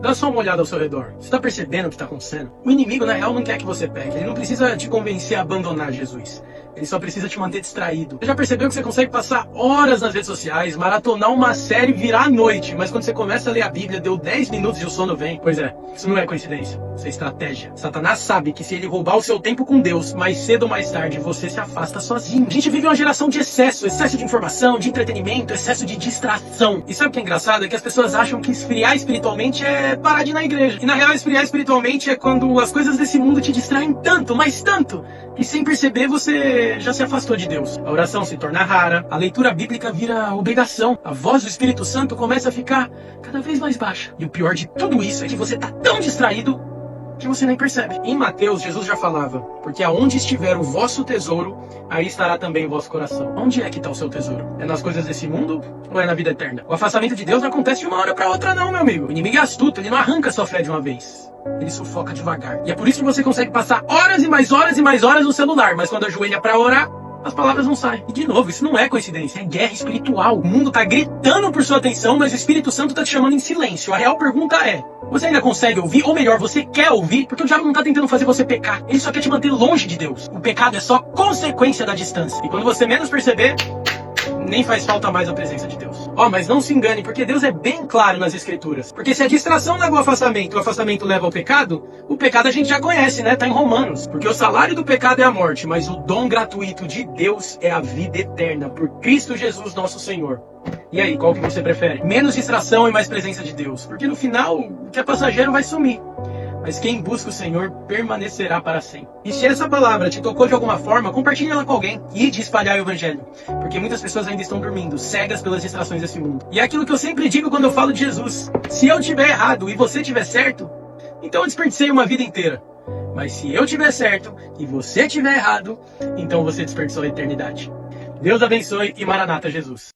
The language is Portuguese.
Dá só uma olhada ao seu redor. Você está percebendo o que está acontecendo? O inimigo, na real, não quer que você peque. Ele não precisa te convencer a abandonar Jesus. Ele só precisa te manter distraído. Você já percebeu que você consegue passar horas nas redes sociais, maratonar uma série e virar à noite, mas quando você começa a ler a Bíblia, deu 10 minutos e o sono vem? Pois é, isso não é coincidência. Isso é estratégia. Satanás sabe que se ele roubar o seu tempo com Deus, mais cedo ou mais tarde você se afasta sozinho. A gente vive uma geração de excesso de informação, de entretenimento, excesso de distração. E sabe o que é engraçado? É que as pessoas acham que esfriar espiritualmente é parar de ir na igreja. E na real, esfriar espiritualmente é quando as coisas desse mundo te distraem tanto, mas tanto, que sem perceber você já se afastou de Deus. A oração se torna rara, a leitura bíblica vira obrigação, a voz do Espírito Santo começa a ficar cada vez mais baixa. E o pior de tudo isso é que você tá tão distraído que você nem percebe. Em Mateus, Jesus já falava, porque aonde estiver o vosso tesouro, aí estará também o vosso coração. Onde é que está o seu tesouro? É nas coisas desse mundo ou é na vida eterna? O afastamento de Deus não acontece de uma hora para outra não, meu amigo. O inimigo é astuto, ele não arranca sua fé de uma vez. Ele sufoca devagar. E é por isso que você consegue passar horas e mais horas e mais horas no celular, mas quando ajoelha para orar, as palavras não saem. E de novo, isso não é coincidência, é guerra espiritual. O mundo tá gritando por sua atenção, mas o Espírito Santo tá te chamando em silêncio. A real pergunta é, você ainda consegue ouvir? Ou melhor, você quer ouvir? Porque o diabo não tá tentando fazer você pecar. Ele só quer te manter longe de Deus. O pecado é só consequência da distância. E quando você menos perceber, nem faz falta mais a presença de Deus. Mas não se engane, porque Deus é bem claro nas Escrituras. Porque se a distração leva ao afastamento, o afastamento leva ao pecado, o pecado a gente já conhece, né? Tá em Romanos. Porque o salário do pecado é a morte, mas o dom gratuito de Deus é a vida eterna, por Cristo Jesus nosso Senhor. E aí, qual que você prefere? Menos distração e mais presença de Deus. Porque no final, o que é passageiro vai sumir. Mas quem busca o Senhor permanecerá para sempre. E se essa palavra te tocou de alguma forma, compartilhe ela com alguém e de espalhar o Evangelho. Porque muitas pessoas ainda estão dormindo, cegas pelas distrações desse mundo. E é aquilo que eu sempre digo quando eu falo de Jesus. Se eu tiver errado e você tiver certo, então eu desperdicei uma vida inteira. Mas se eu tiver certo e você tiver errado, então você desperdiçou a eternidade. Deus abençoe e Maranata Jesus.